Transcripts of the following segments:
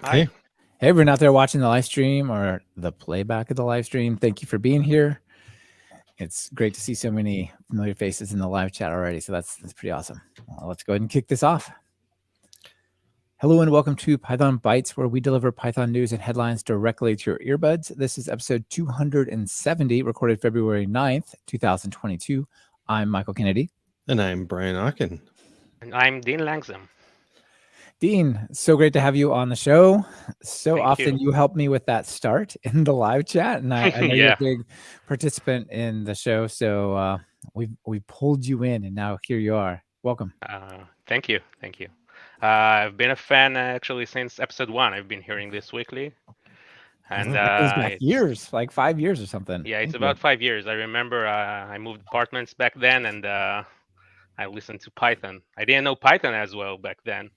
Hi. Hey, everyone out there watching the live stream or the playback of the live stream. Thank you for being here. It's great to see so many familiar faces in the live chat already. So that's pretty awesome. Let's go ahead and kick this off. Hello and welcome to Python Bytes, where we deliver Python news and headlines directly to your earbuds. This is episode 270, recorded February 9th, 2022. I'm Michael Kennedy. And I'm Brian Ocken. And I'm Dean Langsom. Dean, so great to have you on the show. So Thank often you. you help me with that start in the live chat, and I know you're Yeah. a big participant in the show. So we pulled you in, and now here you are. Welcome. Thank you. I've been a fan actually since episode 1. I've been hearing this weekly. And That goes back years, like 5 years or something. Yeah, it's about 5 years. I remember I moved apartments back then, and I listened to Python. I didn't know Python as well back then,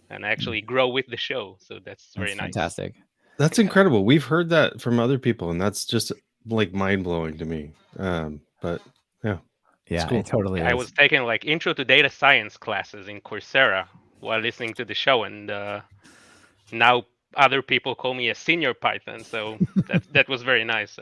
and I actually grow with the show. So that's very nice. Fantastic. That's incredible. We've heard that from other people, and that's just like mind blowing to me. But yeah, cool. It totally is. I was taking like intro to data science classes in Coursera while listening to the show, and now other people call me a senior Python. So that was very nice.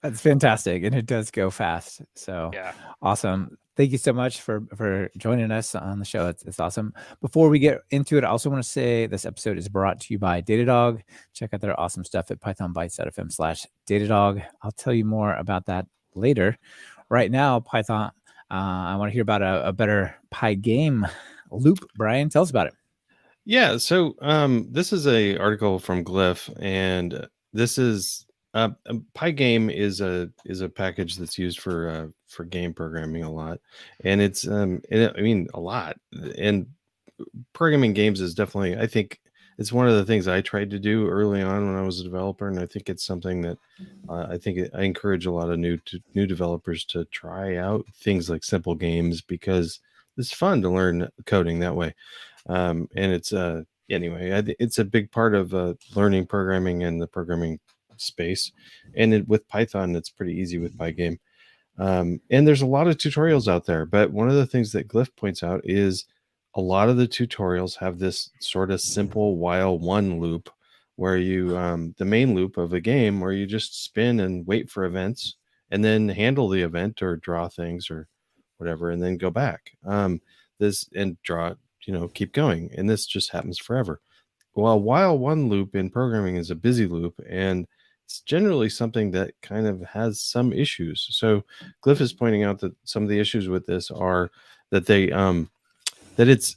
That's fantastic, and it does go fast. So yeah, awesome. Thank you so much for joining us on the show. It's awesome. Before we get into it, I also want to say this episode is brought to you by Datadog. Check out their awesome stuff at pythonbytes.fm/Datadog. I'll tell you more about that later. Right now, Python, I want to hear about a better Pygame loop. Brian, tell us about it. Yeah, so this is a article from Glyph, and this is Pygame is a package that's used for game programming a lot, and it's a lot. And programming games is definitely, I think, it's one of the things I tried to do early on when I was a developer, and I think it's something that I encourage a lot of new developers to try out things like simple games, because it's fun to learn coding that way. And it's anyway, it's a big part of learning programming and the programming space. And with Python, it's pretty easy with Pygame. And there's a lot of tutorials out there, but one of the things that Glyph points out is a lot of the tutorials have this sort of simple while one loop, where you the main loop of a game, where you just spin and wait for events and then handle the event or draw things or whatever, and then go back this and draw, keep going. And this just happens forever. Well, while one loop in programming is a busy loop, and it's generally something that kind of has some issues. So Glyph is pointing out that some of the issues with this are that they that it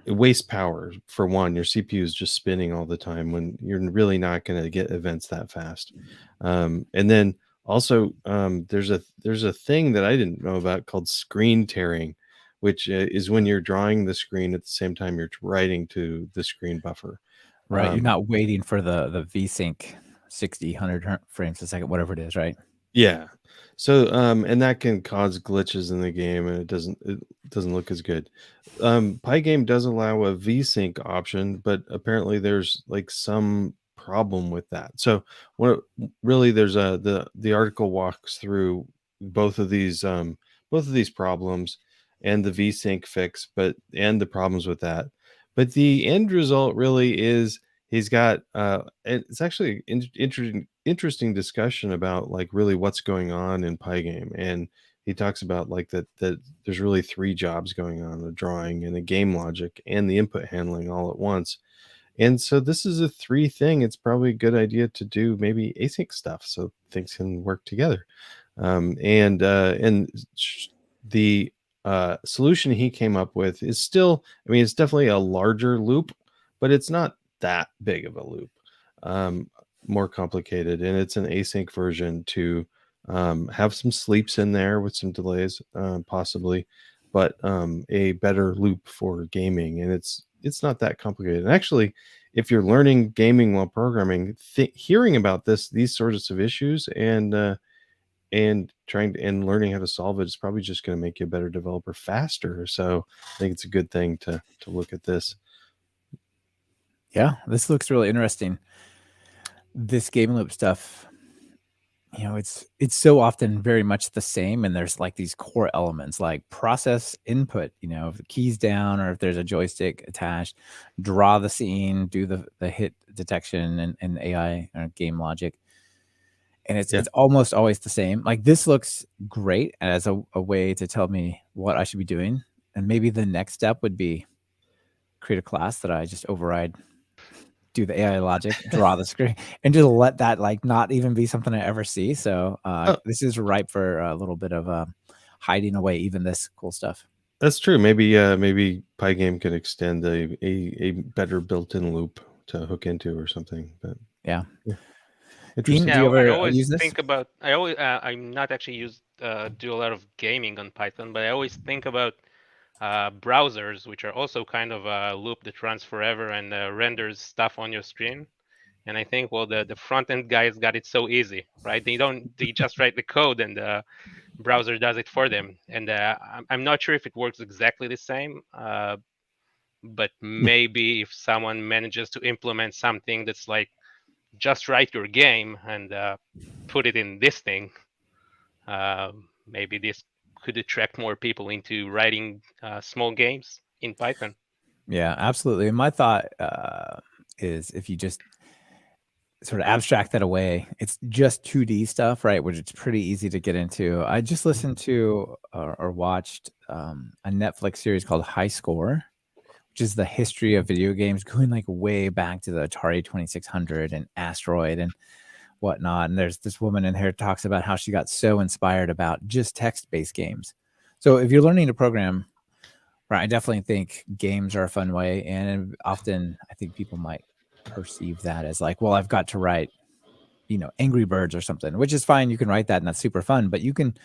wastes power. For one, your CPU is just spinning all the time when you're really not going to get events that fast. And then also there's a thing that I didn't know about called screen tearing, which is when you're drawing the screen at the same time you're writing to the screen buffer. Right, you're not waiting for the VSync 60, 100 frames a second, whatever it is, right? Yeah. So and that can cause glitches in the game, and it doesn't look as good. Pygame does allow a VSync option, but apparently there's like some problem with that. So really there's the article walks through both of these problems and the VSync fix, and the problems with that. But the end result really is he's got it's actually interesting discussion about like really what's going on in Pygame. And he talks about like that there's really 3 jobs going on: the drawing and the game logic and the input handling all at once. And so this is a 3 thing. It's probably a good idea to do maybe async stuff so things can work together. And the solution he came up with is still, it's definitely a larger loop, but it's not that big of a loop. More complicated, and it's an async version to have some sleeps in there with some delays, possibly, but a better loop for gaming. And it's not that complicated. And actually, if you're learning gaming while programming, hearing about these sorts of issues and learning how to solve it is probably just going to make you a better developer faster. So I think it's a good thing to look at this. Yeah, this looks really interesting. This game loop stuff, it's so often very much the same, and there's like these core elements like process input, if the keys down or if there's a joystick attached, draw the scene, do the hit detection and AI or game logic. And it's almost always the same. Like this looks great as a way to tell me what I should be doing. And maybe the next step would be create a class that I just override, do the AI logic, draw the screen, and just let that like not even be something I ever see. So this is ripe for a little bit of hiding away even this cool stuff. That's true. Maybe Pygame could extend a better built-in loop to hook into or something. But yeah. Interesting. Dean, do you ever I always use this? think about. I'm not actually do a lot of gaming on Python, but I always think about browsers, which are also kind of a loop that runs forever and renders stuff on your screen. And I think, well, the front end guys got it so easy, right? They just write the code and the browser does it for them. And I'm not sure if it works exactly the same, but maybe if someone manages to implement something that's like just write your game and put it in this thing, maybe this could attract more people into writing small games in Python. Yeah, absolutely. And my thought is if you just sort of abstract that away, it's just 2D stuff, right? Which it's pretty easy to get into. I just listened to or watched a Netflix series called High Score, which is the history of video games going like way back to the Atari 2600 and Asteroid and whatnot. And there's this woman in here talks about how she got so inspired about just text-based games. So if you're learning to program, right, I definitely think games are a fun way. And often I think people might perceive that as like, well, I've got to write, Angry Birds or something, which is fine. You can write that and that's super fun, but you can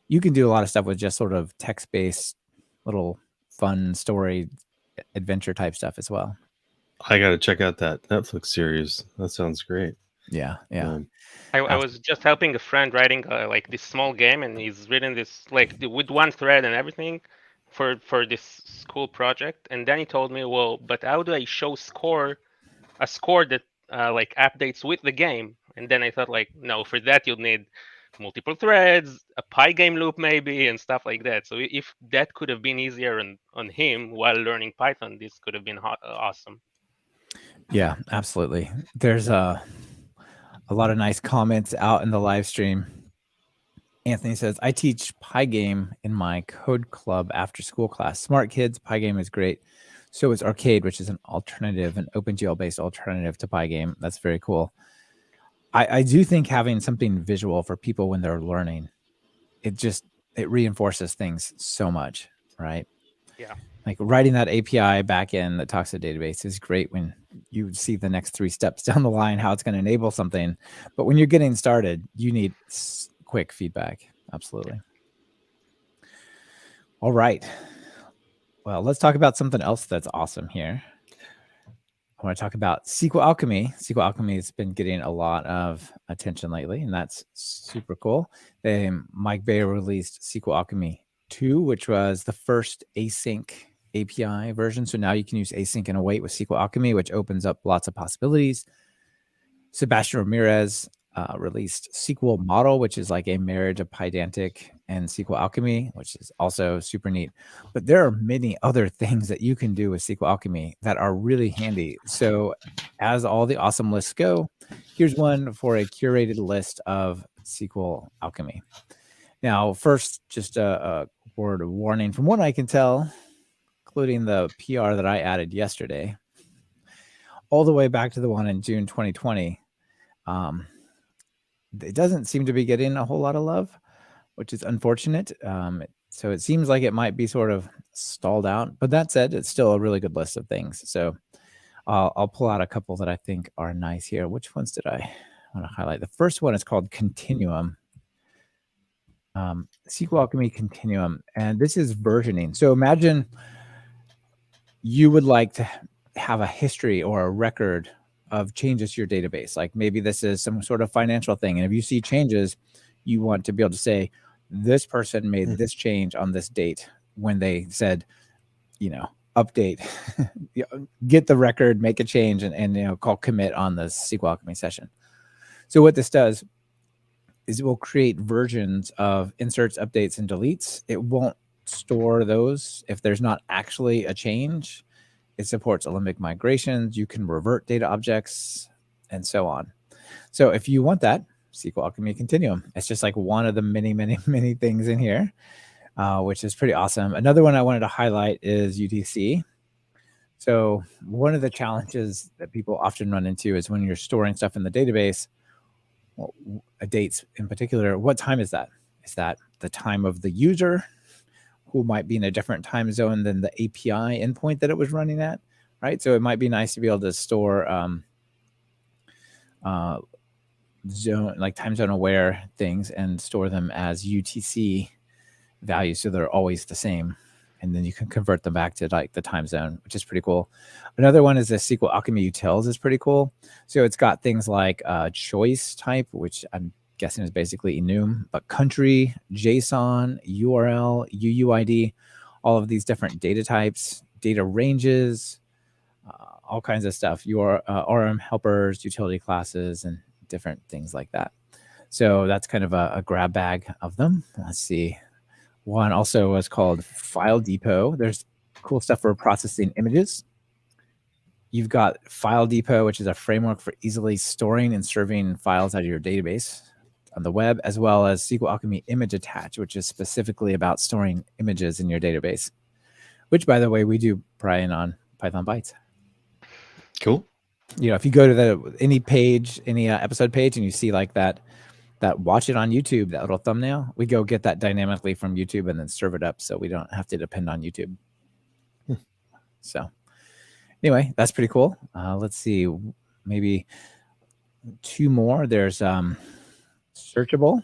do a lot of stuff with just sort of text-based little fun story adventure type stuff as well. I got to check out that Netflix series. That sounds great. Yeah. I was just helping a friend writing like this small game, and he's written this like with one thread and everything for this school project. And then he told me, well, but how do I show a score that like updates with the game? And then I thought like, no, for that you'll need multiple threads, a Pygame loop maybe, and stuff like that. So if that could have been easier on him while learning Python, this could have been awesome. Yeah, absolutely. There's a lot of nice comments out in the live stream. Anthony says, I teach Pygame in my code club after school class. Smart kids, Pygame is great. So is Arcade, which is an OpenGL based alternative to Pygame. That's very cool. I do think having something visual for people when they're learning, it reinforces things so much, right? Yeah. Like writing that API backend that talks to the database is great when you see the next 3 steps down the line, how it's going to enable something. But when you're getting started, you need quick feedback. Absolutely. All right. Well, let's talk about something else that's awesome here. I want to talk about sqlalchemy. sqlalchemy has been getting a lot of attention lately, and that's super cool. Mike Bayer released sqlalchemy 2, which was the first async API version. So now you can use async and await with sqlalchemy, which opens up lots of possibilities. Sebastian Ramirez released SQL Model, which is like a marriage of Pydantic and sqlalchemy, which is also super neat. But there are many other things that you can do with sqlalchemy that are really handy. So as all the awesome lists go, here's one for a curated list of sqlalchemy. Now, first, just a word of warning. From what I can tell, including the PR that I added yesterday, all the way back to the one in June 2020, it doesn't seem to be getting a whole lot of love, which is unfortunate. So it seems like it might be sort of stalled out. But that said, it's still a really good list of things. So I'll pull out a couple that I think are nice here. Which ones did I want to highlight? The first one is called Continuum. sqlalchemy Continuum. And this is versioning. So imagine you would like to have a history or a record of changes to your database. Like maybe this is some sort of financial thing. And if you see changes, you want to be able to say, this person made this change on this date when they said, update, get the record, make a change, and call commit on the sqlalchemy session. So what this does is it will create versions of inserts, updates, and deletes. It won't store those if there's not actually a change. It supports Alembic migrations. You can revert data objects and so on. So if you want that, sqlalchemy Continuum. It's just like one of the many, many, many things in here, which is pretty awesome. Another one I wanted to highlight is UTC. So one of the challenges that people often run into is when you're storing stuff in the database, well, dates in particular, what time is that? Is that the time of the user who might be in a different time zone than the API endpoint that it was running at, right? So it might be nice to be able to store zone, like time zone aware things, and store them as UTC values, so they're always the same, and then you can convert them back to like the time zone, which is pretty cool. Another one is the sqlalchemy utils is pretty cool. So it's got things like choice type, which I'm guessing is basically enum, but country, JSON, URL, UUID, all of these different data types, data ranges, all kinds of stuff. Your RM helpers, utility classes, and different things like that. So that's kind of a grab bag of them. Let's see. One also is called File Depot. There's cool stuff for processing images. You've got File Depot, which is a framework for easily storing and serving files out of your database on the web, as well as sqlalchemy Image Attach, which is specifically about storing images in your database, which, by the way, we do Brian on Python Bytes. Cool. You know, if you go to any page, any episode page, and you see like that watch it on YouTube, that little thumbnail, we go get that dynamically from YouTube and then serve it up, so we don't have to depend on YouTube. So anyway, that's pretty cool. Let's see, maybe two more. There's searchable.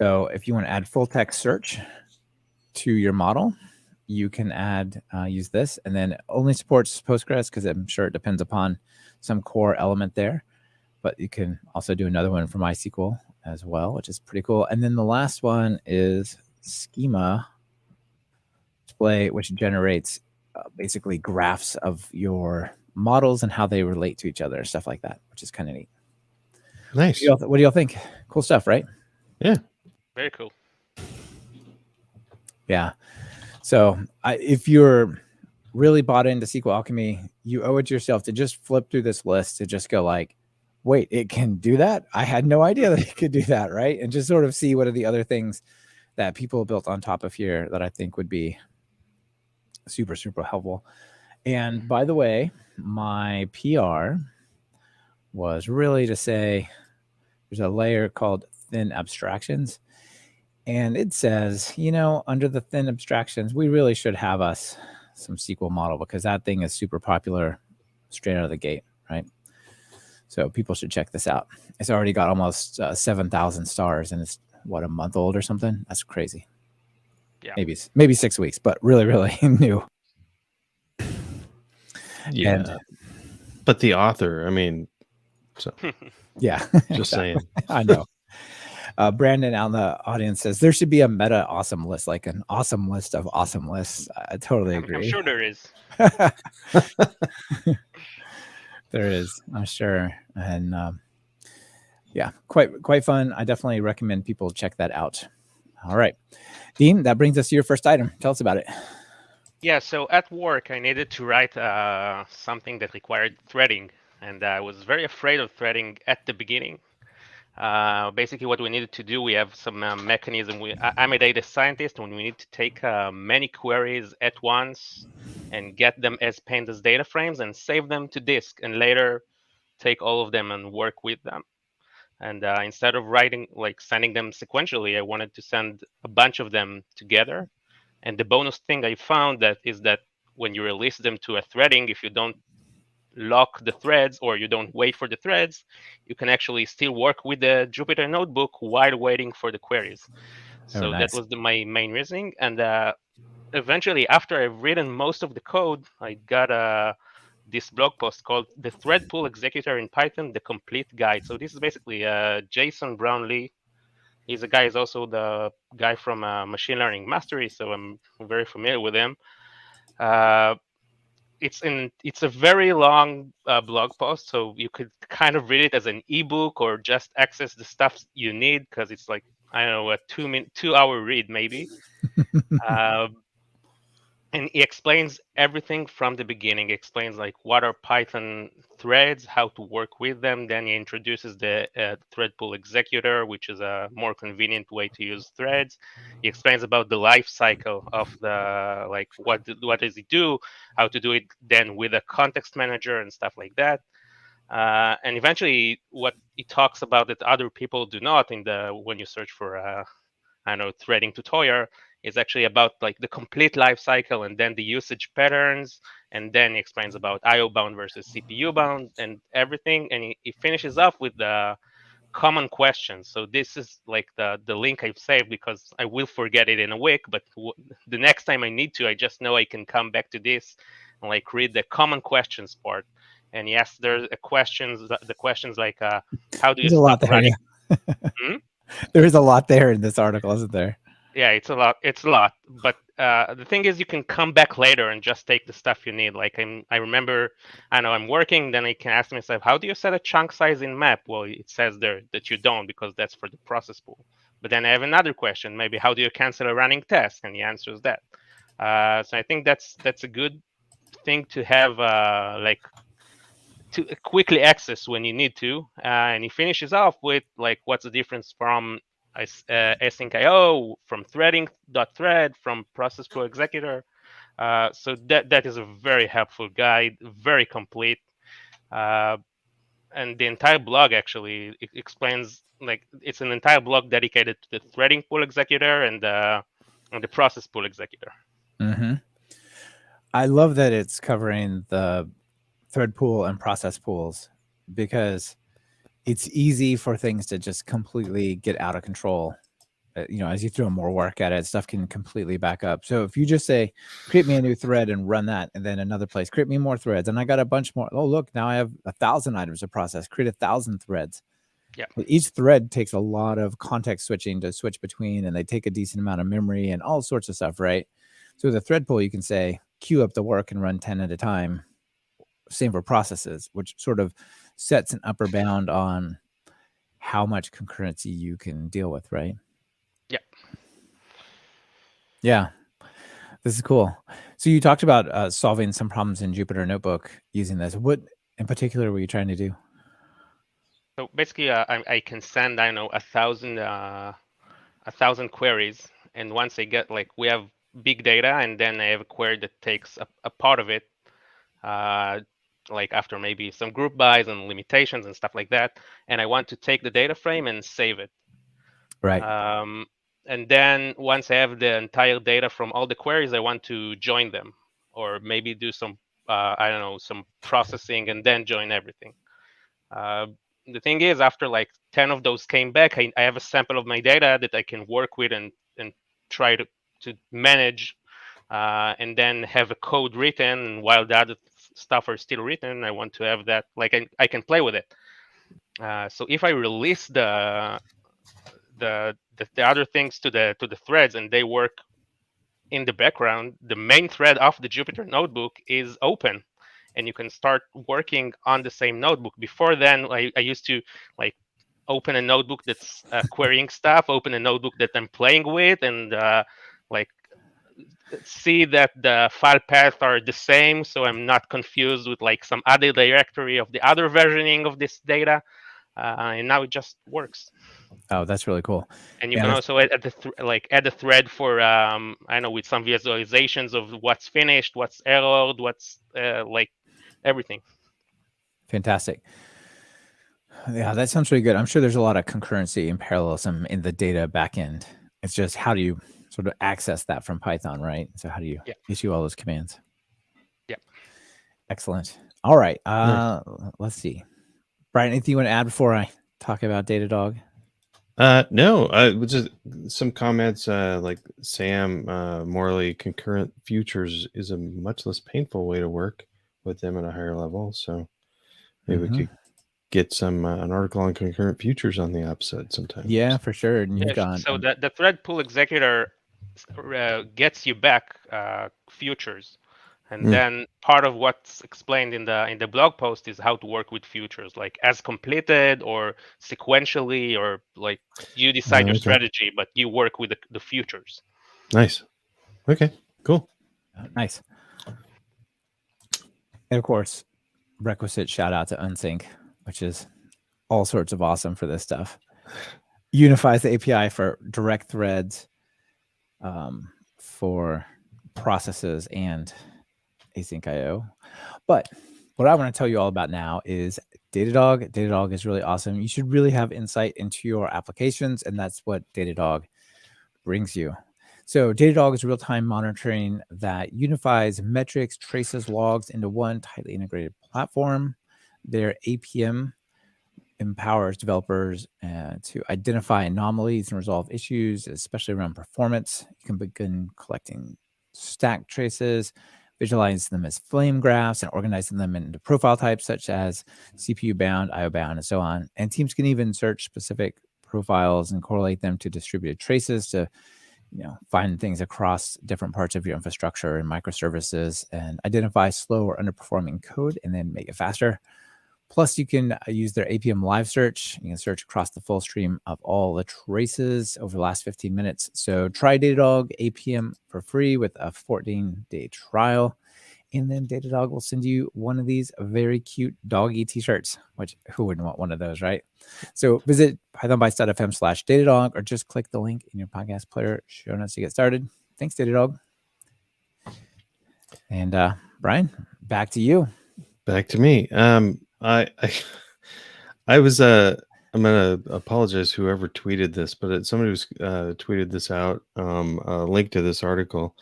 So if you want to add full text search to your model, you can add use this, and then only supports Postgres because I'm sure it depends upon some core element there. But you can also do another one from MySQL as well, which is pretty cool. And then the last one is schema display, which generates basically graphs of your models and how they relate to each other, stuff like that, which is kind of neat. Nice. What do y'all think? Cool stuff, right? Yeah. Very cool. Yeah. So if you're really bought into sqlalchemy, you owe it to yourself to just flip through this list, to just go like, wait, it can do that? I had no idea that it could do that, right? And just sort of see what are the other things that people built on top of here that I think would be super, super helpful. And by the way, my PR was really to say there's a layer called thin abstractions. And it says, you know, under the thin abstractions, we really should have us some SQL model, because that thing is super popular straight out of the gate, right? So people should check this out. It's already got almost 7,000 stars, and it's what, a month old or something? That's crazy. Yeah. Maybe 6 weeks, but really, really new. Yeah. And, but the author, I mean, so yeah, just saying. I know. Brandon out in the audience says there should be a meta awesome list, like an awesome list of awesome lists. I totally agree. I'm sure there is. There is, I'm sure. And yeah, quite fun. I definitely recommend people check that out. All right, Dean, that brings us to your first item. Tell us about it. Yeah, so at work, I needed to write something that required threading, and I was very afraid of threading at the beginning. Basically, what we needed to do, we have some mechanism. I'm a data scientist, and we need to take many queries at once and get them as pandas data frames and save them to disk, and later take all of them and work with them. And instead of sending them sequentially, I wanted to send a bunch of them together. And the bonus thing I found is that when you release them to a threading, if you don't lock the threads or you don't wait for the threads, you can actually still work with the Jupyter notebook while waiting for the queries. So nice. that was my main reasoning. And eventually, after I've written most of the code, I got this blog post called The ThreadPoolExecutor in Python, the Complete Guide. So this is basically Jason Brownlee. He's also the guy from Machine Learning Mastery, so I'm very familiar with him. it's a very long blog post, so you could kind of read it as an ebook or just access the stuff you need, because it's like, I don't know, a 2 hour read maybe. Uh, and he explains everything from the beginning. He explains like what are Python threads, how to work with them. Then he introduces the ThreadPoolExecutor, which is a more convenient way to use threads. He explains about the life cycle of the, like, what does it do, how to do it then with a context manager and stuff like that. And eventually, what he talks about that other people do not in the when you search for I don't know, threading tutorial, is actually about like the complete life cycle and then the usage patterns. And then he explains about IO bound versus CPU bound and everything. And he finishes off with the common questions. So this is like the link I've saved because I will forget it in a week. But the next time I need to, I just know I can come back to this and like read the common questions part. And yes, there's the questions like, how do you There's a lot stop there. running? Yeah. There is a lot there in this article, isn't there? Yeah, it's a lot. It's a lot. But the thing is, you can come back later and just take the stuff you need. Like I remember, I know I'm working, then I can ask myself, how do you set a chunk size in map? Well, it says there that you don't, because that's for the process pool. But then I have another question, maybe how do you cancel a running test? And he answers that. So I think that's a good thing to have, like, to quickly access when you need to. And he finishes off with like, what's the difference from async IO, from threading.thread, from process.executor. So that is a very helpful guide, very complete. And the entire blog actually explains, like, it's an entire blog dedicated to the threading pool executor and the process pool executor. Mm-hmm. I love that it's covering the thread pool and process pools, because it's easy for things to just completely get out of control. As you throw more work at it, stuff can completely back up. So if you just say, create me a new thread and run that, and then another place, create me more threads, and I got a bunch more. Oh, look, now I have 1,000 items to process. Create 1,000 threads. Yeah. Each thread takes a lot of context switching to switch between, and they take a decent amount of memory and all sorts of stuff, right? So with a thread pool, you can say, queue up the work and run 10 at a time. Same for processes, which sort of sets an upper bound on how much concurrency you can deal with, right? Yeah. Yeah. This is cool. So you talked about solving some problems in Jupyter Notebook using this. What in particular were you trying to do? So basically, I can send, I know, 1,000 queries, and once I get, like, we have big data, and then I have a query that takes a part of it, like after maybe some group bys and limitations and stuff like that, and I want to take the data frame and save it. Right. And then once I have the entire data from all the queries, I want to join them, or maybe do some, I don't know, some processing and then join everything. The thing is, after like 10 of those came back, I have a sample of my data that I can work with and try to manage, and then have a code written. And while the other stuff are still written, I want to have that, like, I can play with it. So if I release the other things to the threads and they work in the background, the main thread of the Jupyter notebook is open, and you can start working on the same notebook. Before then, I used to, like, open a notebook that's querying stuff, open a notebook that I'm playing with, and like, see that the file paths are the same, so I'm not confused with like some other directory of the other versioning of this data. And now it just works. Oh, that's really cool. And you can also add the thread for I know, with some visualizations of what's finished, what's errored, what's like everything. Fantastic. Yeah, that sounds really good. I'm sure there's a lot of concurrency and parallelism in the data backend. It's just, how do you sort of access that from Python, right? So how do you issue all those commands? Yeah. Excellent. All right. Let's see. Brian, anything you want to add before I talk about Datadog? No, just some comments, like Sam Morley, concurrent futures is a much less painful way to work with them at a higher level. So maybe we could get some an article on concurrent futures on the episode sometime. Yeah, for sure. And so the thread pool executor gets you back futures. And then part of what's explained in the blog post is how to work with futures, like as completed or sequentially, or like you decide your Okay. strategy, but you work with the futures. Nice. Okay, cool. Nice. And of course, requisite shout out to Unsync, which is all sorts of awesome for this stuff. Unifies the API for direct threads, for processes and async IO. But what I want to tell you all about now is Datadog. Datadog is really awesome. You should really have insight into your applications, and that's what Datadog brings you. So Datadog is real-time monitoring that unifies metrics, traces, logs into one tightly integrated platform. Their APM empowers developers to identify anomalies and resolve issues, especially around performance. You can begin collecting stack traces, visualize them as flame graphs, and organizing them into profile types such as CPU bound, IO bound, and so on. And teams can even search specific profiles and correlate them to distributed traces to find things across different parts of your infrastructure and microservices, and identify slow or underperforming code and then make it faster. Plus, you can use their APM live search. You can search across the full stream of all the traces over the last 15 minutes. So try Datadog APM for free with a 14-day trial. And then Datadog will send you one of these very cute doggy t-shirts, which who wouldn't want one of those, right? So visit pythonbytes.fm/Datadog or just click the link in your podcast player show notes to get started. Thanks, Datadog. And Brian, back to you. Back to me. I was I'm gonna apologize whoever tweeted this, but somebody was tweeted this out, a link to this article,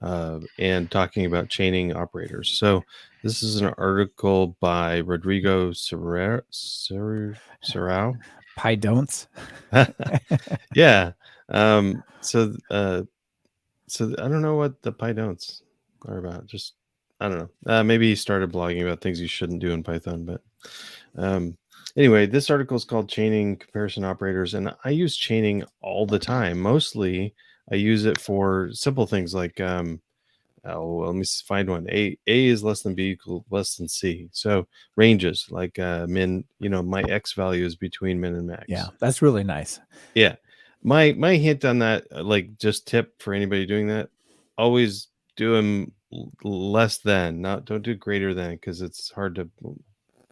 and talking about chaining operators. So this is an article by Rodrigo Serrao. Pydon'ts. Yeah. So I don't know what the Pydon'ts are about. Just I don't know. Maybe he started blogging about things you shouldn't do in Python, but anyway, this article is called Chaining Comparison Operators, and I use chaining all the time. Mostly, I use it for simple things like, let me find one. A is less than B equal less than C. So ranges like min, my X value is between min and max. Yeah, that's really nice. Yeah. My hint on that, like just tip for anybody doing that, always do them less than, don't do greater than, because it's hard to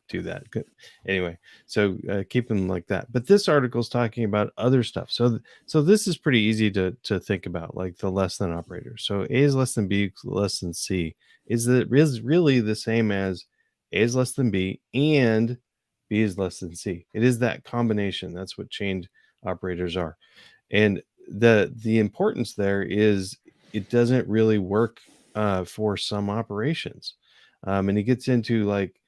do that. Good. Anyway, so keep them like that. But this article is talking about other stuff. So this is pretty easy to think about, like the less than operator. So A is less than B less than C is really the same as A is less than B and B is less than C. It is that combination. That's what chained operators are. And the importance there is it doesn't really work for some operations. And it gets into like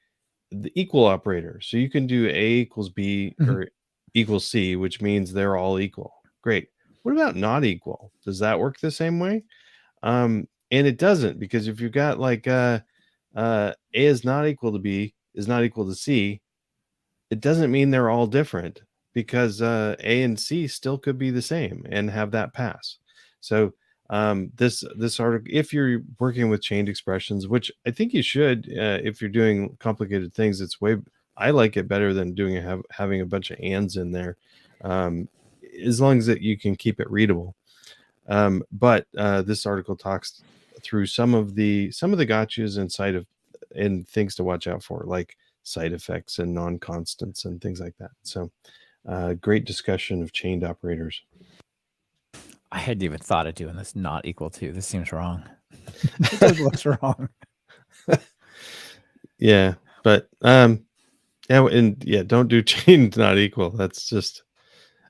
the equal operator. So you can do A equals B or equals C, which means they're all equal. Great. What about not equal? Does that work the same way? And it doesn't, because if you've got like A is not equal to B is not equal to C, it doesn't mean they're all different, because A and C still could be the same and have that pass. So this article, if you're working with chained expressions, which I think you should, if you're doing complicated things, I like it better than having a bunch of ands in there, as long as that you can keep it readable. But this article talks through some of the gotchas and things to watch out for, like side effects and non-constants and things like that. So great discussion of chained operators. I hadn't even thought of doing this not equal to. This seems wrong. It just looks wrong. Yeah, but don't do chained not equal. That's just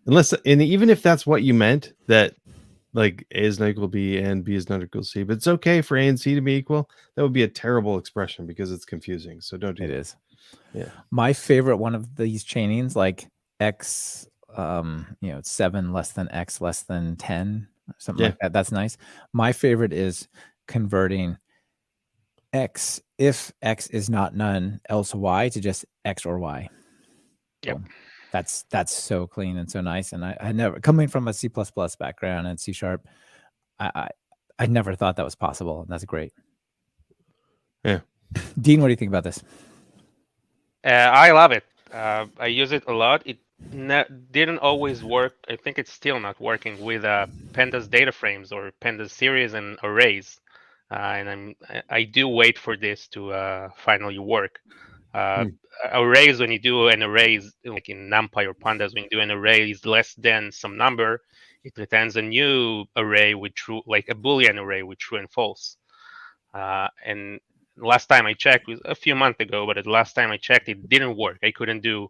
and even if that's what you meant, that like A is not equal to B and B is not equal to C, but it's okay for A and C to be equal. That would be a terrible expression because it's confusing. So don't do it. That. It is. Yeah. My favorite one of these chainings, like X, 7 less than X less than 10, something like that. That's nice. My favorite is converting X, if X is not none, else Y, to just X or Y. Yep. So that's so clean and so nice. And I never, coming from a C++ background and C#, I never thought that was possible. And that's great. Yeah. Dean, what do you think about this? I love it. I use it a lot. It didn't always work. I think it's still not working with pandas data frames or pandas series and arrays. And I do wait for this to finally work. Arrays, when you do an array, like in NumPy or pandas, when you do an array is less than some number, it returns a new array with true, like a Boolean array with true and false. And last time I checked was a few months ago, but the last time I checked, it didn't work. I couldn't do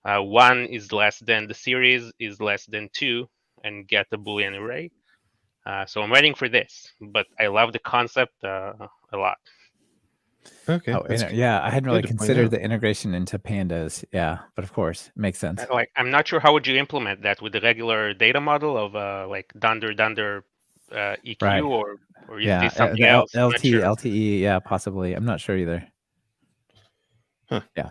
1 is less than the series is less than 2 and get a Boolean array. So I'm waiting for this, but I love the concept a lot. Okay. Oh, yeah, I hadn't really considered the integration into pandas. Yeah, but of course, it makes sense. Like, I'm not sure how would you implement that with the regular data model of like dunder EQ, Right. or is Yeah, this something the else? LTE, yeah, possibly. I'm not sure either. Huh. Yeah,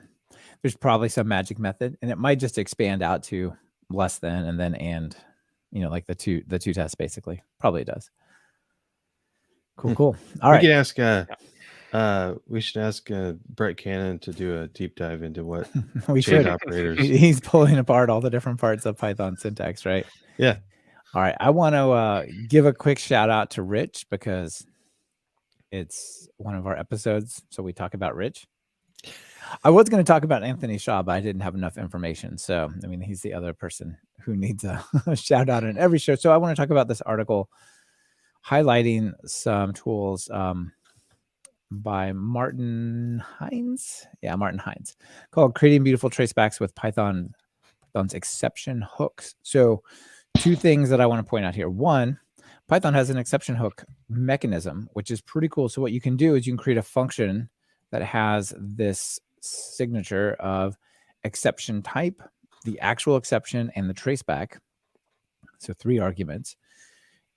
there's probably some magic method, and it might just expand out to less than and then and, like the two tests basically. Probably does. Cool. All right. We could ask. We should ask Brett Cannon to do a deep dive into what we chain should. operators. He's pulling apart all the different parts of Python syntax, right? Yeah. All right. I want to give a quick shout out to Rich because it's one of our episodes. So we talk about Rich. I was going to talk about Anthony Shaw, but I didn't have enough information. So, I mean, he's the other person who needs a shout out in every show. So I want to talk about this article highlighting some tools by Martin Hines. Yeah, Martin Hines, called Creating Beautiful Tracebacks with Python's exception hooks. So 2 things that I want to point out here. One, Python has an exception hook mechanism, which is pretty cool. So what you can do is you can create a function that has this signature of exception type, the actual exception, and the traceback. So 3 arguments.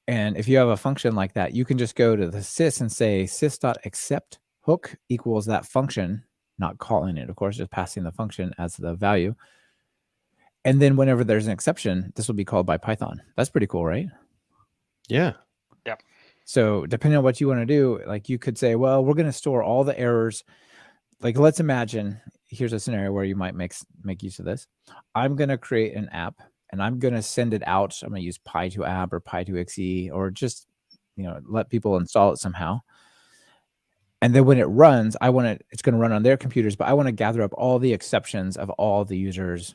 And if you have a function like that, you can just go to the sys and say sys.accept hook equals that function, not calling it, of course, just passing the function as the value. And then whenever there's an exception, this will be called by Python. That's pretty cool, right? Yeah. Yep. So depending on what you want to do, like you could say, well, we're going to store all the errors. Like, let's imagine, here's a scenario where you might make use of this. I'm going to create an app and I'm going to send it out. I'm going to use Py2app or Py2xe or just, let people install it somehow. And then when it runs, it's going to run on their computers, but I want to gather up all the exceptions of all the users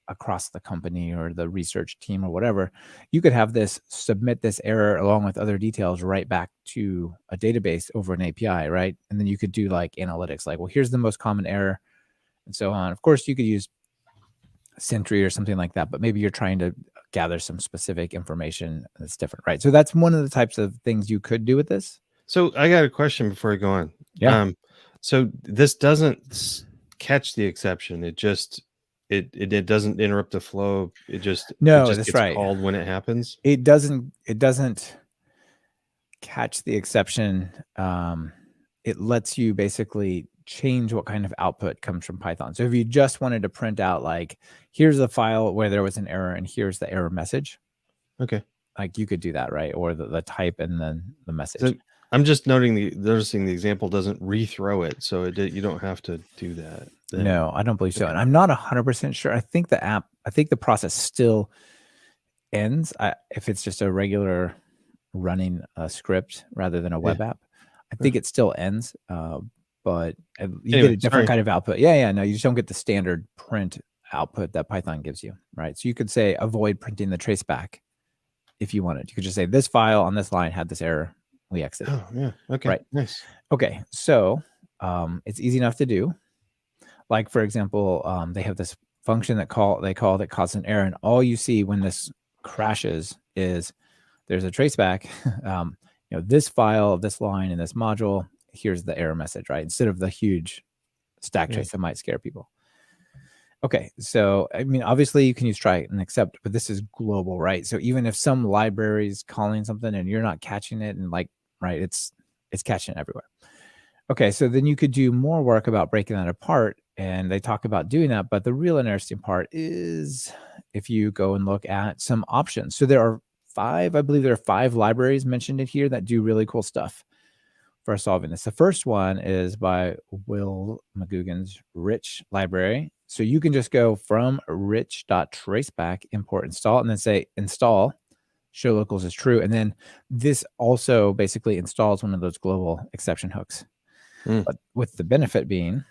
across the company or the research team or whatever. You could have this submit this error along with other details right back to a database over an API, right? And then you could do like analytics, like, well, here's the most common error and so on. Of course, you could use Sentry or something like that, but maybe you're trying to gather some specific information that's different, right? So that's one of the types of things you could do with this. So I got a question before I go on. Yeah. So this doesn't catch the exception. It just it doesn't interrupt the flow. It just that's gets right. called when it happens. It doesn't catch the exception. It lets you basically change what kind of output comes from Python. So if you just wanted to print out like, here's the file where there was an error and here's the error message. Okay. Like you could do that, right? Or the type and then the message. So I'm just noticing the example doesn't rethrow it. So you don't have to do that. Then. No, I don't believe so. And I'm not 100% sure. I think the process still ends if it's just a regular running script rather than a web app. I think it still ends, but you get a different kind of output. Yeah. No, you just don't get the standard print output that Python gives you, right? So you could say avoid printing the traceback if you wanted. You could just say this file on this line had this error. We exit. Oh, yeah. Okay. Right. Nice. Okay. So it's easy enough to do. Like, for example, they have this function that causes an error. And all you see when this crashes is there's a traceback. This file, this line, and this module, here's the error message, right? Instead of the huge stack trace that might scare people. Okay, so I mean, obviously you can use try and accept, but this is global, right? So even if some library is calling something and you're not catching it, and right, it's catching it everywhere. Okay, so then you could do more work about breaking that apart, and they talk about doing that. But the real interesting part is if you go and look at some options. So there are 5 libraries mentioned in here that do really cool stuff. for solving this. The first one is by Will McGugan's Rich library. So you can just go from rich.traceback, import install, and then say install show locals is true. And then this also basically installs one of those global exception hooks. But with the benefit being,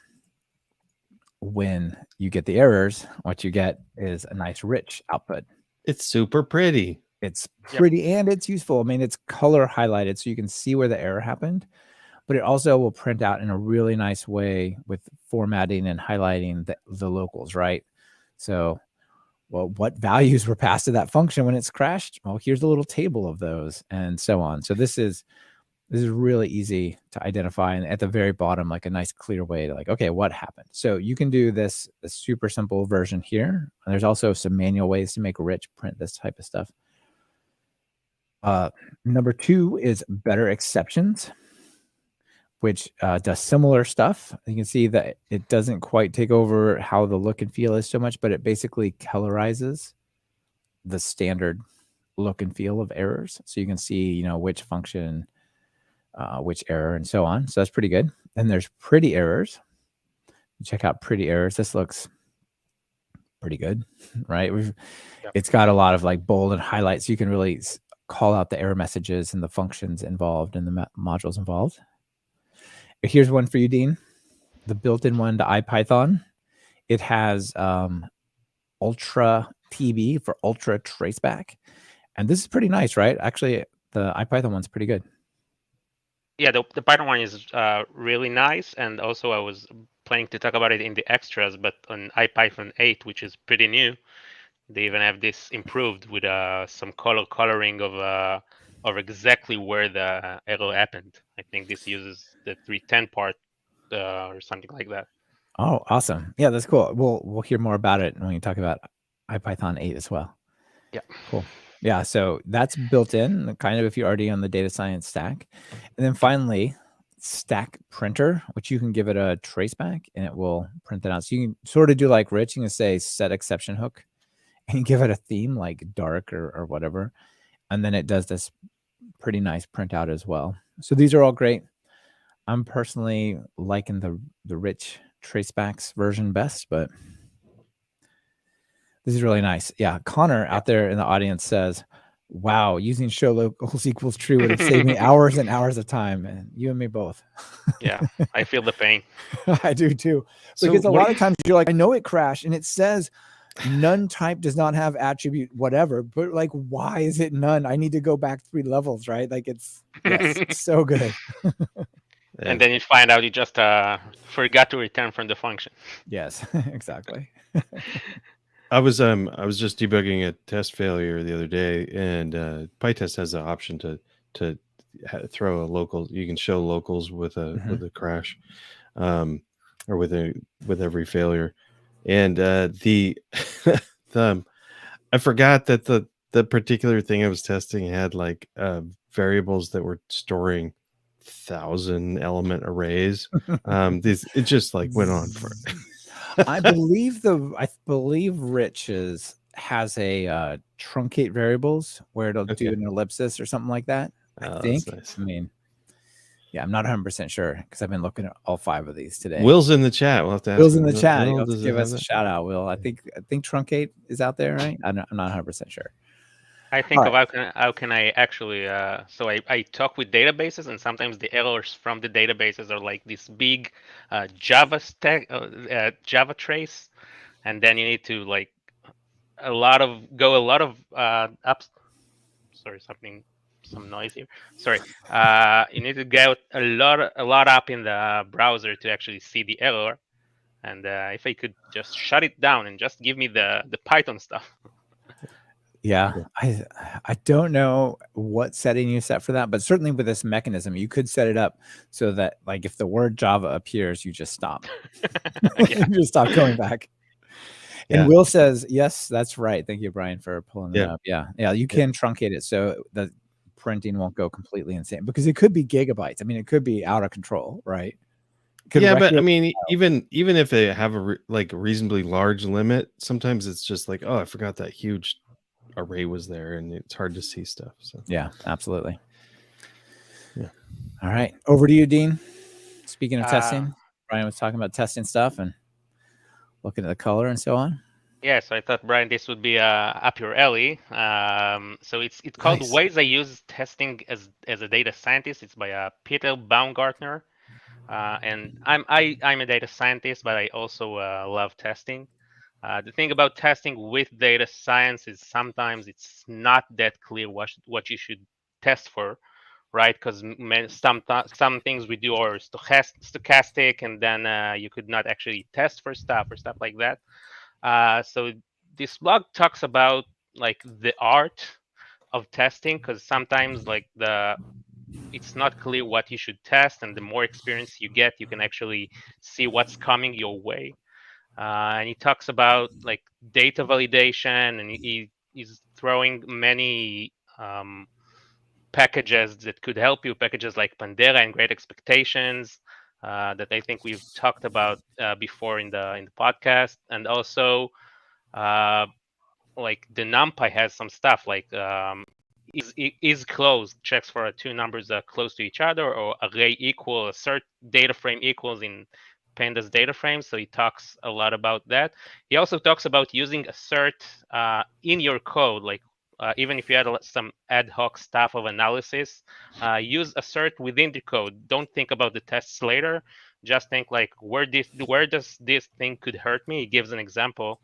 when you get the errors, what you get is a nice rich output. It's super pretty. It's pretty and it's useful. I mean, it's color highlighted so you can see where the error happened, but it also will print out in a really nice way with formatting and highlighting the locals, right? So, well, what values were passed to that function when it's crashed? Well, here's a little table of those and so on. So this is really easy to identify. And at the very bottom, like a nice clear way to like, okay, what happened? So you can do this super simple version here. And there's also some manual ways to make rich print this type of stuff. Number 2 is better exceptions, which does similar stuff. You can see that it doesn't quite take over how the look and feel is so much, but it basically colorizes the standard look and feel of errors. So you can see, which function, which error, and so on. So that's pretty good. Then there's pretty errors. Check out pretty errors. This looks pretty good, right? It's got a lot of like bold and highlights. You can really call out the error messages and the functions involved and the modules involved. Here's one for you, Dean. The built-in one to IPython. It has Ultra TB for Ultra Traceback. And this is pretty nice, right? Actually, the IPython one's pretty good. Yeah, the Python one is really nice. And also I was planning to talk about it in the extras, but on IPython 8, which is pretty new, they even have this improved with some coloring of exactly where the error happened. I think this uses the 310 part or something like that. Oh, awesome. Yeah, that's cool. We'll hear more about it when you talk about IPython 8 as well. Yeah. Cool. Yeah, so that's built in, kind of if you're already on the data science stack. And then finally, Stack Printer, which you can give it a traceback and it will print that out. So you can sort of do like Rich, you can say set exception hook and give it a theme like dark or whatever. And then it does this pretty nice printout as well. So these are all great. I'm personally liking the Rich Tracebacks version best, but this is really nice. Yeah, Connor out there in the audience says, wow, using show locals equals true would have saved me hours and hours of time. And you and me both. Yeah, I feel the pain. I do too. Because a lot of times you're like, I know it crashed and it says none type does not have attribute whatever, but like, why is it none? I need to go back 3 levels, right? Like it's so good. And then you find out you just forgot to return from the function. Yes, exactly. I was just debugging a test failure the other day, and PyTest has the option to throw a local. You can show locals with a crash, or with every failure, and the I forgot that the particular thing I was testing had like variables that were storing 1,000 element arrays. It just like went on for. I believe Rich has a truncate variables where it'll do an ellipsis or something like that. I think. Nice. I mean, yeah, I'm not 100% sure because I've been looking at all 5 of these today. Will's in the chat. We'll have to ask Will's in the chat. Will, give us a shout out, Will. I think truncate is out there, right? I'm not 100% sure. I think of how can I actually so I talk with databases, and sometimes the errors from the databases are like this big Java stack, Java trace, and then you need to like a lot of ups. Sorry, some noise here. Sorry. You need to go a lot up in the browser to actually see the error, and if I could just shut it down and just give me the Python stuff. Yeah, I don't know what setting you set for that, but certainly with this mechanism, you could set it up so that like if the word Java appears, you just stop. You just stop going back. And Will says, yes, that's right. Thank you, Brian, for pulling it up. Yeah, you can truncate it so the printing won't go completely insane because it could be gigabytes. I mean, it could be out of control, right? Yeah, but I mean, even if they have a reasonably large limit, sometimes it's just like, oh, I forgot that huge array was there and it's hard to see stuff. So yeah, absolutely. Yeah. All right, over to you, Dean. Speaking of Uh, testing, Brian was talking about testing stuff and looking at the color and so on. Yeah, so I thought, Brian, this would be up your alley. So it's called Nice. Ways I Use Testing as a Data Scientist. It's by Peter Baumgartner, and I'm a data scientist, but I also love testing. The thing about testing with data science is sometimes it's not that clear what you should test for, right? Because some things we do are stochastic, and then you could not actually test for stuff or stuff like that. So this blog talks about like the art of testing, because sometimes like it's not clear what you should test, and the more experience you get, you can actually see what's coming your way. And he talks about like data validation, and he's throwing many packages that could help you, packages like Pandera and Great Expectations, that I think we've talked about before in the podcast, and also uh, like the NumPy has some stuff like is closed checks for two numbers close to each other, or array equal assert data frame equals in pandas data frames. So he talks a lot about that. He also talks about using assert in your code, like even if you had some ad hoc stuff of analysis, use assert within the code. Don't think about the tests later. Just think like where does this thing could hurt me. He gives an example.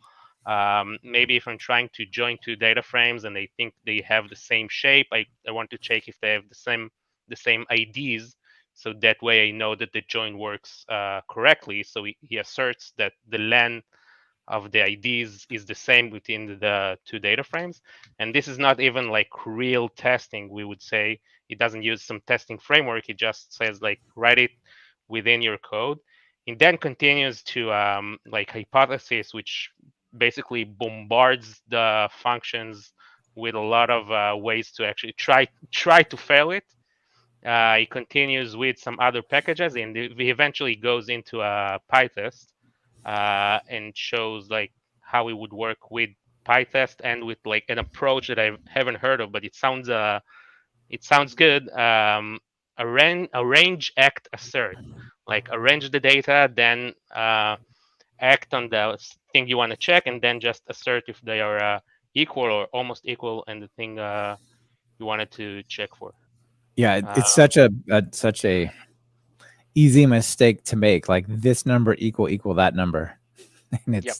Maybe if I'm trying to join two data frames and they think they have the same shape, I want to check if they have the same IDs. So that way I know that the join works correctly. So he asserts that the len of the IDs is the same within the two data frames. And this is not even like real testing, we would say. It doesn't use some testing framework. It just says like write it within your code. It then continues to like hypothesis, which basically bombards the functions with a lot of ways to actually try to fail it. It continues with some other packages, and he eventually goes into a PyTest and shows like how it would work with PyTest and with like an approach that I haven't heard of, but it sounds good. Arrange, act, assert. Like arrange the data, then act on the thing you want to check, and then just assert if they are equal or almost equal, and the thing you wanted to check for. Yeah, it's such a easy mistake to make. Like this number equal that number, and it's. Yep.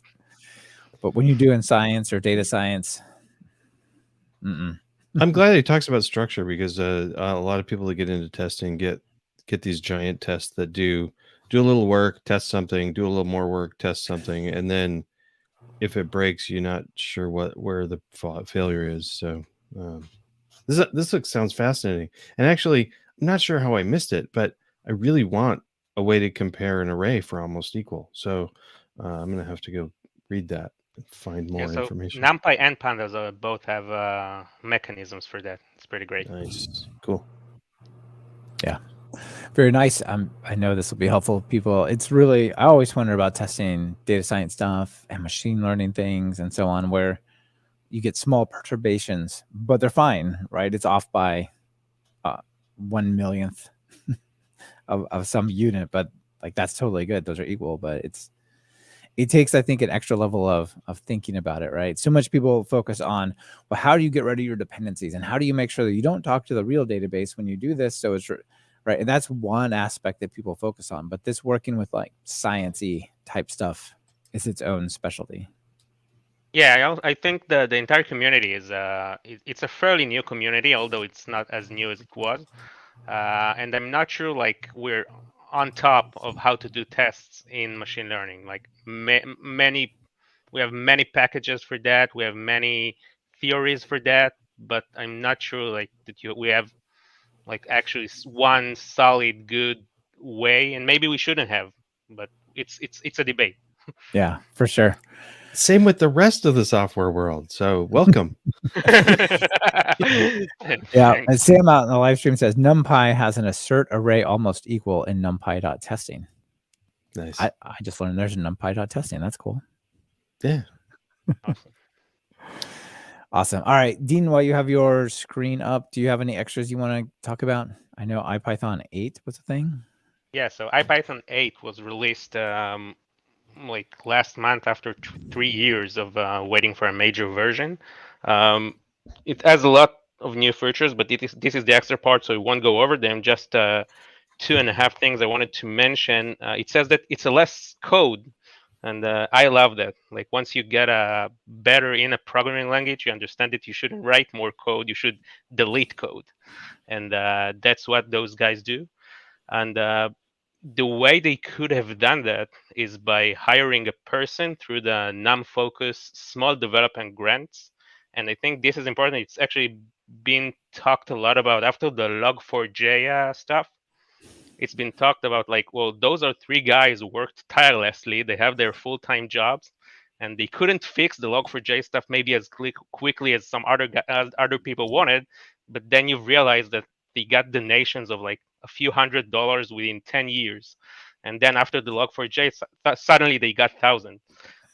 But when you're doing science or data science, I'm glad he talks about structure, because a lot of people that get into testing get these giant tests that do a little work, test something, do a little more work, test something, and then if it breaks, you're not sure where the failure is. So this sounds fascinating, and actually, I'm not sure how I missed it, but I really want a way to compare an array for almost equal. So I'm gonna have to go read that and find more information. NumPy and Pandas both have mechanisms for that. It's pretty great. Nice, cool. Yeah, very nice. I know this will be helpful to people. It's really, I always wonder about testing data science stuff and machine learning things and so on, where you get small perturbations, but they're fine, right? It's off by 1/1,000,000th of some unit, but like that's totally good. Those are equal, but it takes, I think, an extra level of thinking about it, right? So much people focus on, well, how do you get rid of your dependencies, and how do you make sure that you don't talk to the real database when you do this? So it's right, and that's one aspect that people focus on. But this working with like sciencey type stuff is its own specialty. Yeah, I think the entire community is it's a fairly new community, although it's not as new as it was. And I'm not sure like we're on top of how to do tests in machine learning. Like we have many packages for that. We have many theories for that, but I'm not sure like that we have like actually one solid good way, and maybe we shouldn't have, but it's a debate. Yeah, for sure. Same with the rest of the software world. So welcome. Yeah, and Sam out in the live stream says NumPy has an assert array almost equal in NumPy.testing. Nice. I just learned there's a NumPy.testing. That's cool. Yeah. Awesome. Awesome. All right, Dean, while you have your screen up, do you have any extras you want to talk about? I know IPython 8 was a thing. Yeah, so IPython 8 was released like last month after 3 years of waiting for a major version. It has a lot of new features, but this is the extra part, so we won't go over them. Just 2.5 things I wanted to mention. It says that it's a less code, and I love that. Like once you get better in a programming language, you understand that you shouldn't write more code, you should delete code, and that's what those guys do. And the way they could have done that is by hiring a person through the non-focus small development grants. And I think this is important. It's actually been talked a lot about after the log4j stuff. It's been talked about like, well, those are 3 guys who worked tirelessly. They have their full-time jobs, and they couldn't fix the log4j stuff maybe as quickly as some other people wanted. But then you realize that they got donations of like a few $100s within 10 years, and then after the log4j, suddenly they got thousands.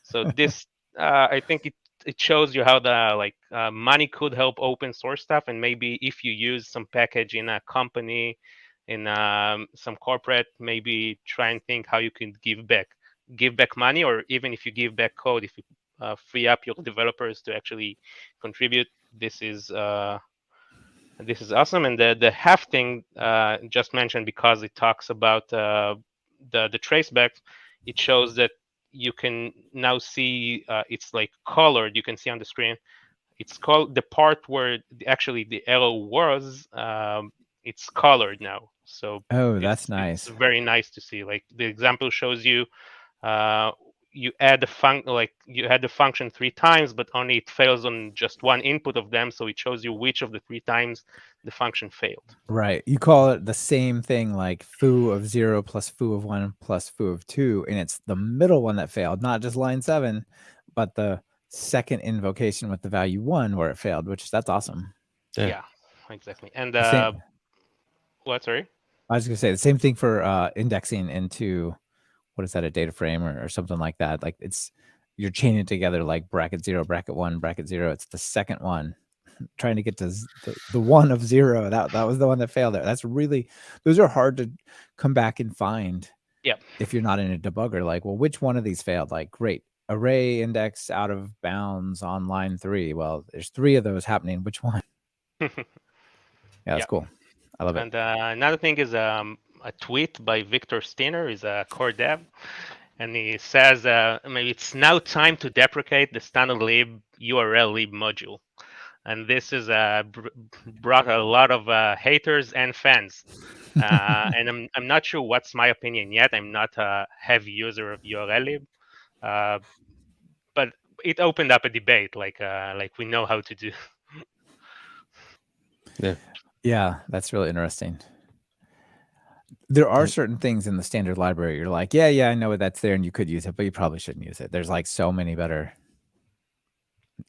So this, I think it shows you how the money could help open source stuff, and maybe if you use some package in a company, in some corporate, maybe try and think how you can give back money, or even if you give back code, if you free up your developers to actually contribute. This is awesome. And the half thing just mentioned, because it talks about the tracebacks, it shows that you can now see it's like colored. You can see on the screen. It's called the part where actually the arrow was. It's colored now, so Oh, that's it's nice. very nice to see. Like the example shows you, you add you had the function 3 times, but only it fails on just one input of them. So it shows you which of the 3 times the function failed. Right. You call it the same thing, like foo of 0 plus foo of 1 plus foo of 2, and it's the middle one that failed, not just line 7, but the second invocation with the value 1 where it failed, which that's awesome. Yeah, exactly. And what? Sorry. I was going to say the same thing for indexing into, what is that, a data frame or something like that. Like you're chaining it together like bracket 0, bracket 1, bracket 0. It's the second one. Trying to get to the 1 of 0. That was the one that failed there. Those are hard to come back and find. Yeah. If you're not in a debugger, like, well, which one of these failed? Like, great, array index out of bounds on line 3. Well, there's 3 of those happening. Which one? Yeah, that's cool. I love it. And another thing is a tweet by Victor Steiner, is a core dev, and he says maybe it's now time to deprecate the standard lib URL lib module. And this is brought a lot of haters and fans. And I'm not sure what's my opinion yet. I'm not a heavy user of URL lib, but it opened up a debate, like we know how to do. Yeah, that's really interesting. There are certain things in the standard library you're like, yeah, I know that's there and you could use it, but you probably shouldn't use it. There's like so many better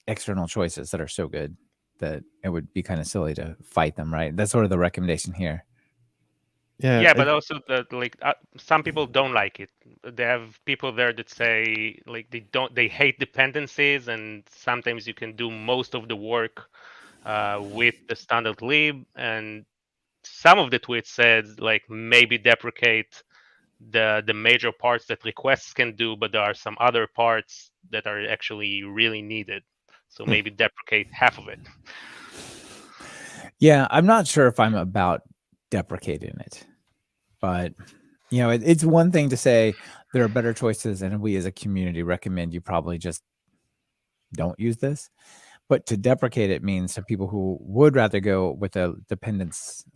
external choices that are so good that it would be kind of silly to fight them, right? That's sort of the recommendation here. Yeah, but also some people don't like it. They have people there that say like they hate dependencies, and sometimes you can do most of the work with the standard lib. And some of the tweets said like maybe deprecate the major parts that requests can do, but there are some other parts that are actually really needed. So maybe deprecate half of it. Yeah, I'm not sure if I'm about deprecating it, but it's one thing to say there are better choices, and we as a community recommend you probably just don't use this. But to deprecate it means some people who would rather go with a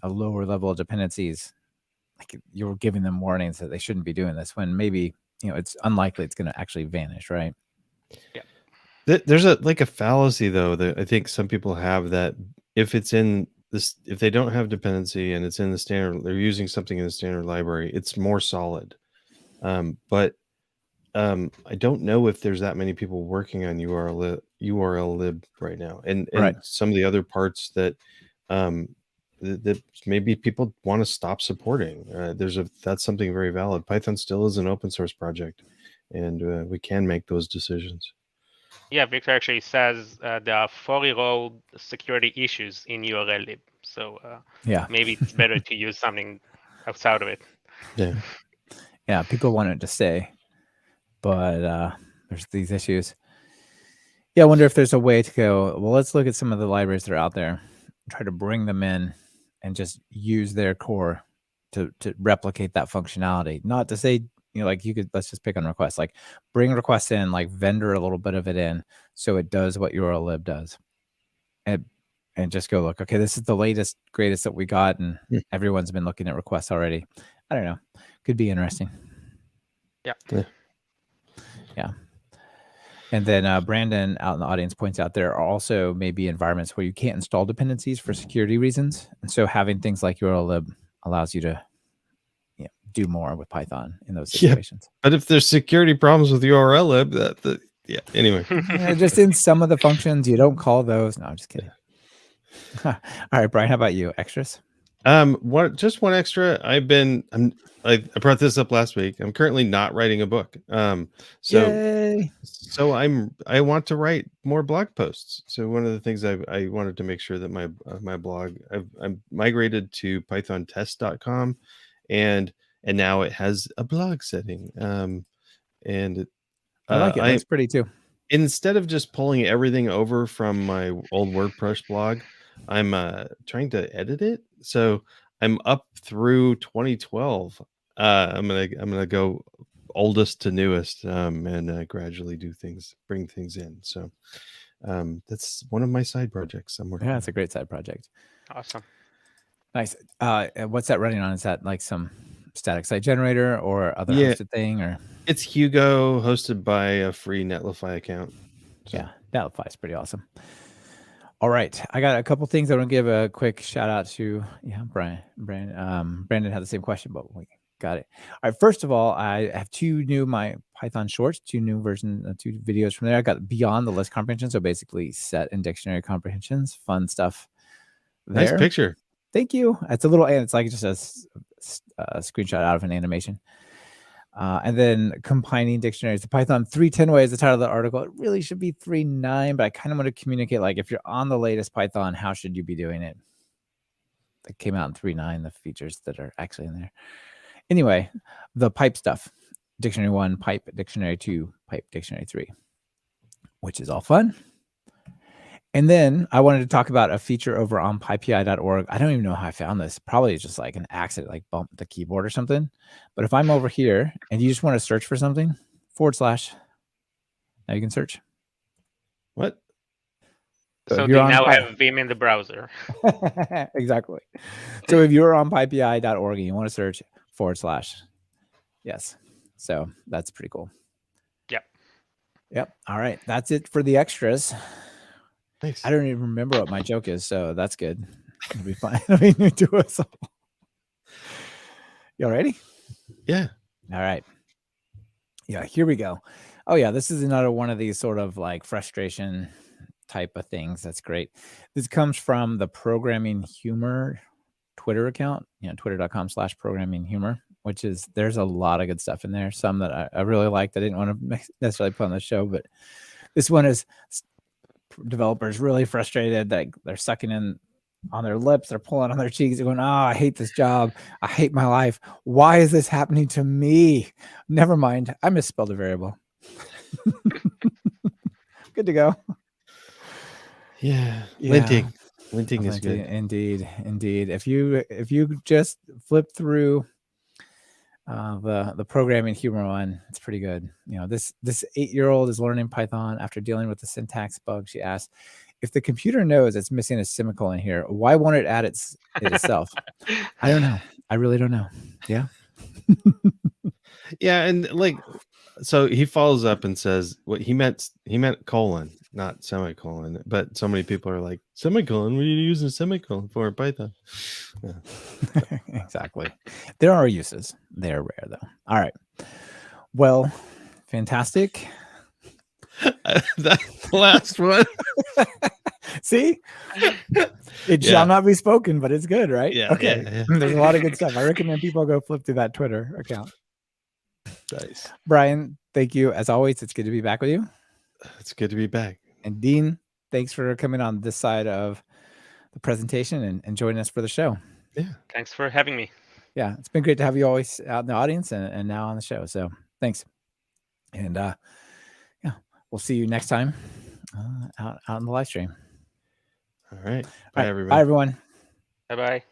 lower level of dependencies, like you're giving them warnings that they shouldn't be doing this, when maybe it's unlikely it's going to actually vanish, right? Yeah. There's a fallacy though that I think some people have, that if it's in this, if they don't have dependency and it's in the standard, they're using something in the standard library, it's more solid. But I don't know if there's that many people working on URL lib right now, and right. Some of the other parts that that maybe people want to stop supporting. That's something very valid. Python still is an open source project, and we can make those decisions. Yeah, Victor actually says there are 4-year-old security issues in URL lib. So Yeah. maybe it's better to use something outside of it. Yeah. Yeah. People want it to stay, but there's these issues. Yeah. I wonder if there's a way to go, well, let's look at some of the libraries that are out there, try to bring them in and just use their core to replicate that functionality. Not to say, like you could, let's just pick on requests, like bring requests in, like vendor a little bit of it in so it does what URL lib does. And just go look, okay, this is the latest, greatest that we got. And everyone's been looking at requests already. I don't know. Could be interesting. Yeah. And then Brandon out in the audience points out there are also maybe environments where you can't install dependencies for security reasons. And so having things like URL lib allows you to do more with Python in those situations. But if there's security problems with URL lib, anyway. Just in some of the functions, you don't call those. No, I'm just kidding. All right, Brian, how about you? Extras? Just one extra. I brought this up last week. I'm currently not writing a book. Yay. So I want to write more blog posts. So one of the things I wanted to make sure that my blog, I'm migrated to pythontest.com, and now it has a blog setting. And I like it. It's pretty too. Instead of just pulling everything over from my old WordPress blog, I'm trying to edit it. So I'm up through 2012. I'm gonna go oldest to newest, and gradually bring things in. So that's one of my side projects. Yeah, it's a great side project. Awesome. Nice. What's that running on? Is that like some static site generator or other hosted thing, or? It's Hugo, hosted by a free Netlify account. So. Yeah, Netlify is pretty awesome. All right, I got a couple things I want to give a quick shout out to. Yeah, Brandon had the same question, but we got it. All right, first of all, I have two new Python shorts, two videos from there. I got beyond the list comprehension, so basically set and dictionary comprehensions, fun stuff. Nice picture. Thank you. It's a little, and it's like just a screenshot out of an animation. And then combining dictionaries. The Python 3.10 way is the title of the article. It really should be 3.9, but I kind of want to communicate, like, if you're on the latest Python, how should you be doing it? It came out in 3.9, the features that are actually in there. Anyway, the pipe stuff. Dictionary 1, pipe, dictionary 2, pipe, dictionary 3, which is all fun. And then I wanted to talk about a feature over on pypi.org. I don't even know how I found this. Probably just like an accident, like bumped the keyboard or something. But if I'm over here and you just want to search for something, / now you can search. What? So they now have Vim in the browser. Exactly. So if you're on pypi.org and you want to search / yes. So that's pretty cool. Yep. All right. That's it for the extras. Nice. I don't even remember what my joke is, so that's good. It'll be fine. It'll be new to us all. You all ready? Yeah. All right. Yeah, here we go. Oh, yeah, this is another one of these sort of like frustration type of things. That's great. This comes from the Programming Humor Twitter account, twitter.com/programminghumor, which is, there's a lot of good stuff in there. Some that I really liked. I didn't want to necessarily put on the show, but this one is developers really frustrated that they're sucking in on their lips, they're pulling on their cheeks, they're going, oh, I hate this job, I hate my life, why is this happening to me? Never mind, I misspelled a variable. Good to go. Yeah. Linting is good. Indeed. If you just flip through the programming humor one, it's pretty good. This 8-year-old is learning Python after dealing with the syntax bug. She asked, if the computer knows it's missing a semicolon here, why won't it add it itself? I don't know. I really don't know. Yeah. Yeah. And so he follows up and says what he meant colon, not semicolon, but so many people are like, semicolon, what are you using a semicolon for in Python? Yeah. Exactly. There are uses. They're rare though. All right. Well, fantastic. That last one. See? It shall not be spoken, but it's good, right? Yeah. Okay. Yeah. There's a lot of good stuff. I recommend people go flip through that Twitter account. Nice. Brian, thank you. As always, it's good to be back with you. It's good to be back. And Dean, thanks for coming on this side of the presentation and joining us for the show. Yeah. Thanks for having me. Yeah, it's been great to have you always out in the audience and now on the show. So thanks. And yeah, we'll see you next time out in the live stream. All right. All right, Bye, everybody. Bye, everyone. Bye-bye.